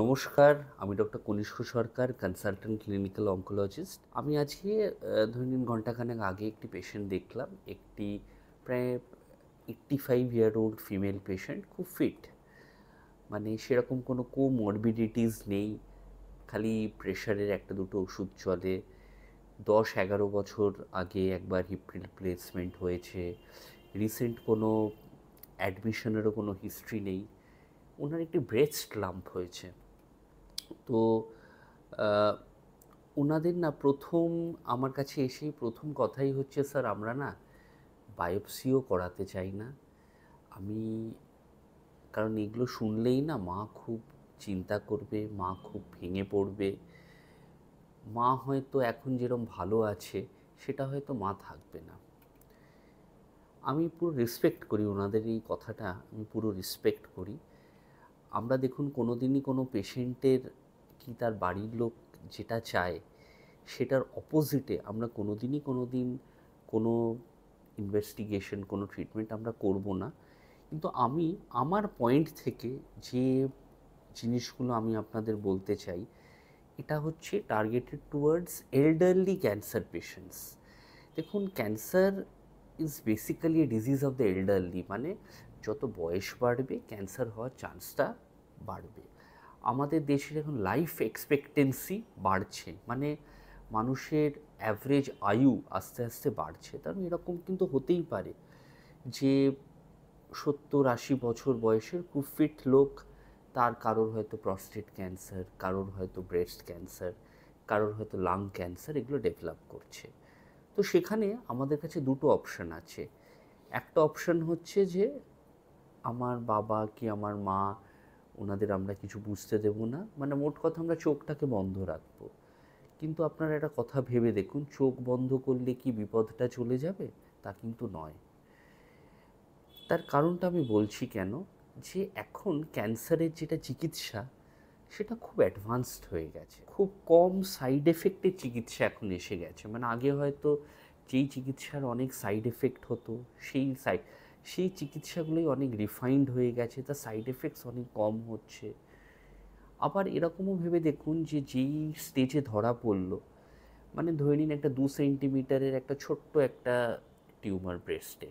নমস্কার, আমি ডক্টর কনিষ্ক সরকার, consultant clinical oncologist. আমি আজকে ধরে নিন ঘন্টাখানেক আগে একটি পেশেন্ট দেখলাম। একটি প্রায় 85 ইয়ার ওল্ড ফিমেল পেশেন্ট, খুব ফিট। মানে সেরকম কোনো কোমরবিডিটিস নেই, খালি প্রেশারের একটা দুটো ওষুধ চলে। 10-11 বছর আগে একবার হিপ রিপ্লেসমেন্ট হয়েছে। রিসেন্ট কোনো অ্যাডমিশনেরও কোনো হিস্ট্রি নেই। ওনার একটি ব্রেস্ট লাম্প হয়েছে। তো ওনাদের না প্রথম আমার কাছে এসেই প্রথম কথাই হচ্ছে, স্যার আমরা না বায়োপসিও করাতে চাই না। আমি কারণ এগুলো শুনলেই না মা খুব চিন্তা করবে, মা খুব ভেঙে পড়বে। মা হয়তো এখন যেরকম ভালো আছে সেটা হয়তো মা থাকবে না। আমি পুরো রেসপেক্ট করি ওনাদের এই কথাটা, আমি পুরো রেসপেক্ট করি। আমরা দেখুন কোনো দিনই কোনো পেশেন্টের কি তার বাড়ির লোক যেটা চায় সেটার অপোজিটে আমরা কোনো দিনই কোনো ইনভেস্টিগেশন, কোনো ট্রিটমেন্ট আমরা করব না। কিন্তু আমি আমার পয়েন্ট থেকে যে জিনিসগুলো আমি আপনাদের বলতে চাই, এটা হচ্ছে targeted towards elderly cancer patients. দেখুন, cancer is basically a disease of the elderly, মানে যত বয়স বাড়বে ক্যান্সার হওয়ার চান্সটা বাড়বে। আমাদের দেশের এখন লাইফ এক্সপেক্টেন্সি বাড়ছে, মানে মানুষের অ্যাভারেজ আয়ু আস্তে আস্তে বাড়ছে। কারণ এরকম কিন্তু হতেই পারে যে 70-80 বছর বয়সের খুব ফিট লোক, তার কারোর হয়তো প্রস্টেট ক্যান্সার, কারোর হয়তো ব্রেস্ট ক্যান্সার, কারোর হয়তো লাং ক্যান্সার, এগুলো ডেভেলপ করছে। তো সেখানে আমাদের কাছে দুটো অপশান আছে। একটা অপশান হচ্ছে যে আমার বাবা কি আমার মা, ওনাদের আমরা কিছু বুঝতে দেব না, মানে মোট কথা আমরা চোখটাকে বন্ধ রাখবো। কিন্তু আপনারা একটা কথা ভেবে দেখুন, চোখ বন্ধ করলে কি বিপদটা চলে যাবে? তা কিন্তু নয়। তার কারণটা আমি বলছি কেন, যে এখন ক্যান্সারের যেটা চিকিৎসা সেটা খুব অ্যাডভান্সড হয়ে গেছে, খুব কম সাইড এফেক্টের চিকিৎসা এখন এসে গেছে। মানে আগে হয়তো যেই চিকিৎসার অনেক সাইড এফেক্ট হতো, সেই চিকিৎসাগুলোই অনেক রিফাইন্ড হয়ে গেছে, তার সাইড এফেক্টস অনেক কম হচ্ছে। আবার এরকমও ভেবে দেখুন যে যেই স্টেজে ধরা পড়লো, মানে ধরে নিন একটা 2 সেন্টিমিটারের একটা ছোট্ট একটা টিউমার ব্রেস্টে,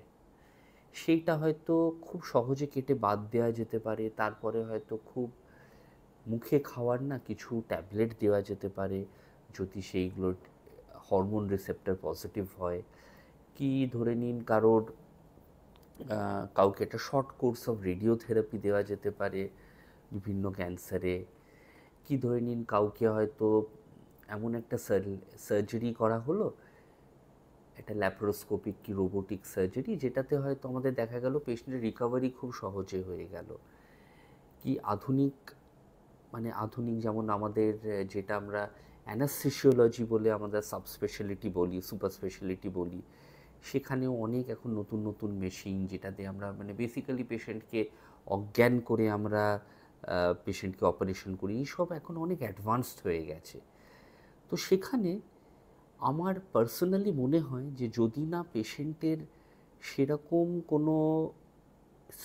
সেইটা হয়তো খুব সহজে কেটে বাদ দেওয়া যেতে পারে। তারপরে হয়তো খুব মুখে খাওয়ার না কিছু ট্যাবলেট দেওয়া যেতে পারে, যদি সেইগুলো হরমোন রিসেপ্টর পজিটিভ হয়। কি ধরে নিন কাউকে একটা শর্ট কোর্স অফ রেডিওথেরাপি দেওয়া যেতে পারে বিভিন্ন ক্যান্সারে। কি ধরে নিন কাউকে হয়তো এমন একটা সার্জারি করা হলো, একটা ল্যাপারোস্কোপিক কি রোবোটিক সার্জারি, যেটাতে হয়তো আমাদের দেখা গেল পেশেন্টের রিকভারি খুব সহজে হয়ে গেল। কি আধুনিক, মানে আধুনিক যেমন আমাদের যেটা আমরা অ্যানাস্থেসিওলজি বলে আমাদের সাবস্পেশালিটি বলি, সুপার স্পেশালিটি বলি, সেখানেও অনেক এখন নতুন নতুন মেশিন, যেটাতে আমরা মানে বেসিক্যালি পেশেন্টকে অজ্ঞান করে আমরা পেশেন্টকে অপারেশন করি, এইসব এখন অনেক অ্যাডভান্সড হয়ে গেছে। তো সেখানে আমার পার্সোনালি মনে হয় যে যদি না পেশেন্টের সেরকম কোনো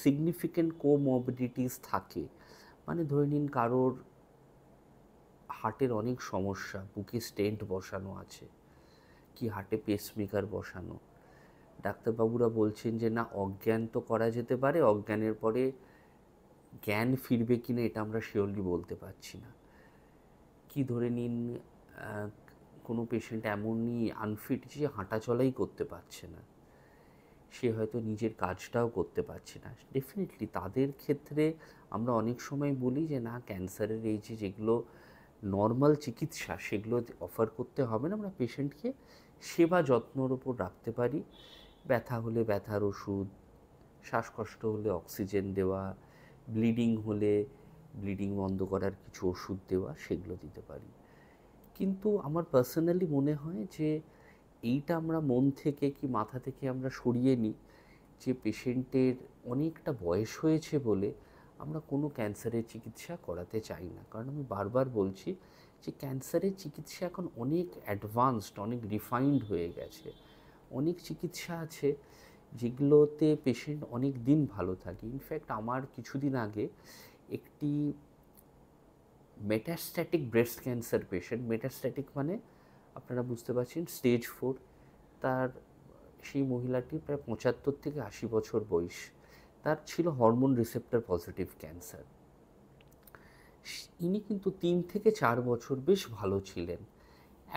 সিগনিফিক্যান্ট কোমরবিডিটিস থাকে, মানে ধরে নিন কারোর হার্টের অনেক সমস্যা, বুকে স্টেন্ট বসানো আছে, কি হার্টে পেসমেকার বসানো, ডাক্তারবাবুরা বলছেন যে না অজ্ঞান তো করা যেতে পারে, অজ্ঞানের পরে জ্ঞান ফিরবে কিনা এটা আমরা শিওরলি বলতে পারছি না। কি ধরে নিন কোনো পেশেন্ট এমনই আনফিট যে হাঁটা চলাই করতে পারছে না, সে হয়তো নিজের কাজটাও করতে পারছে না, ডেফিনেটলি তাদের ক্ষেত্রে আমরা অনেক সময় বলি যে না ক্যান্সারের এই যেগুলো নর্মাল চিকিৎসা সেগুলো অফার করতে হবে না, আমরা পেশেন্টকে সেবা যত্নর ওপর রাখতে পারি। ব্যথা হলে ব্যথার ওষুধ, শ্বাসকষ্ট হলে অক্সিজেন দেওয়া, ব্লিডিং হলে ব্লিডিং বন্ধ করার কিছু ওষুধ দেওয়া, সেগুলো দিতে পারি। কিন্তু আমার পার্সোনালি মনে হয় যে এইটা আমরা মন থেকে কি মাথা থেকে আমরা সরিয়ে নিই যে পেশেন্টের অনেকটা বয়স হয়েছে বলে আমরা কোনো ক্যান্সারের চিকিৎসা করাতে চাই না। কারণ আমি বারবার বলছি যে ক্যান্সারের চিকিৎসা এখন অনেক অ্যাডভান্সড, অনেক রিফাইন্ড হয়ে গেছে। অনেক চিকিৎসা আছে যেগুলোতে পেশেন্ট অনেক দিন ভালো থাকে। ইনফ্যাক্ট আমার কিছুদিন আগে একটি metastatic breast cancer patient, metastatic মানে আপনারা বুঝতে পারছেন স্টেজ 4, তার সেই মহিলাটি প্রায় 75 থেকে 80 বছর বয়স, তার ছিল হরমোন রিসেপ্টর পজিটিভ ক্যান্সার। ইনি কিন্তু 3 থেকে 4 বছর বেশ ভালো ছিলেন,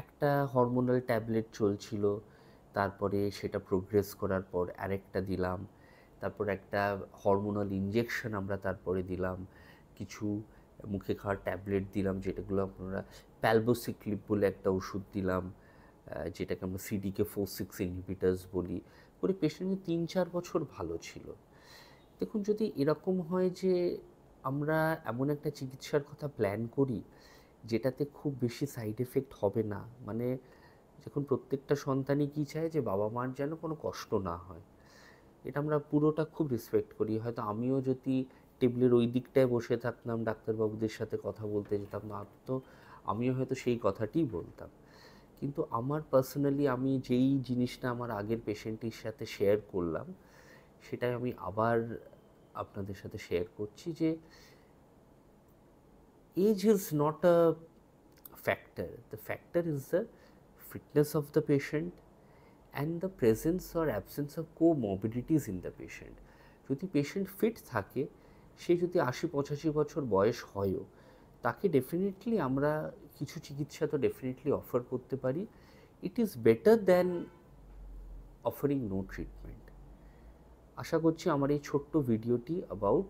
একটা হরমোনাল ট্যাবলেট চলছিল, তারপরে সেটা প্রোগ্রেস করার পর আরেকটা দিলাম, তারপর একটা হরমোনাল ইঞ্জেকশন আমরা তারপরে দিলাম, কিছু মুখে খাওয়ার ট্যাবলেট দিলাম, যেটাগুলো আপনারা প্যালবোসিক্লিপ বলে একটা ওষুধ দিলাম, যেটাকে আমরা CDK4/6 ইনহিবিটার্স বলি, করে পেশেন্ট 3-4 বছর ভালো ছিল। দেখুন, যদি এরকম হয় যে আমরা এমন একটা চিকিৎসার কথা প্ল্যান করি যেটাতে খুব বেশি সাইড এফেক্ট হবে না, মানে যখন প্রত্যেকটা সন্তানই কী চায় যে বাবা মার যেন কোনো কষ্ট না হয়, এটা আমরা পুরোটা খুব রেসপেক্ট করি। হয়তো আমিও যদি টেবিলের ওই দিকটায় বসে থাকতাম, ডাক্তারবাবুদের সাথে কথা বলতে যেতাম না, তো আমিও হয়তো সেই কথাটিই বলতাম। কিন্তু আমার পার্সোনালি আমি যেই জিনিসটা আমার আগের পেশেন্টের সাথে শেয়ার করলাম, সেটাই আমি আবার আপনাদের সাথে শেয়ার করছি যে age is not a factor. The factor is the fitness of the patient and the presence or absence of comorbidities in the patient. যদি পেশেন্ট ফিট থাকে, সে যদি 80-85 বছর বয়স হয়ও, তাকে ডেফিনেটলি আমরা কিছু চিকিৎসা তো ডেফিনেটলি অফার করতে পারি। It is better than offering no treatment. আশা করছি আমার এই ছোট্ট ভিডিওটি about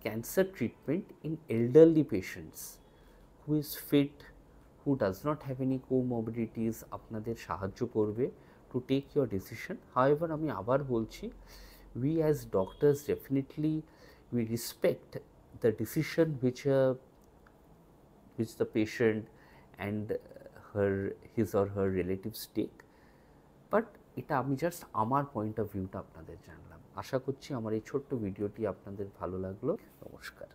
cancer treatment in elderly patients who is fit, who does not have any comorbidities আপনাদের সাহায্য করবে to take your decision. However, আমি আবার বলছি, we as doctors definitely we respect the decision which the patient and his or her relatives take, but এটা আমি just আমার point of ভিউটা আপনাদের জানলাম। আশা করছি আমার এই ছোট্ট ভিডিওটি আপনাদের ভালো লাগলো। নমস্কার।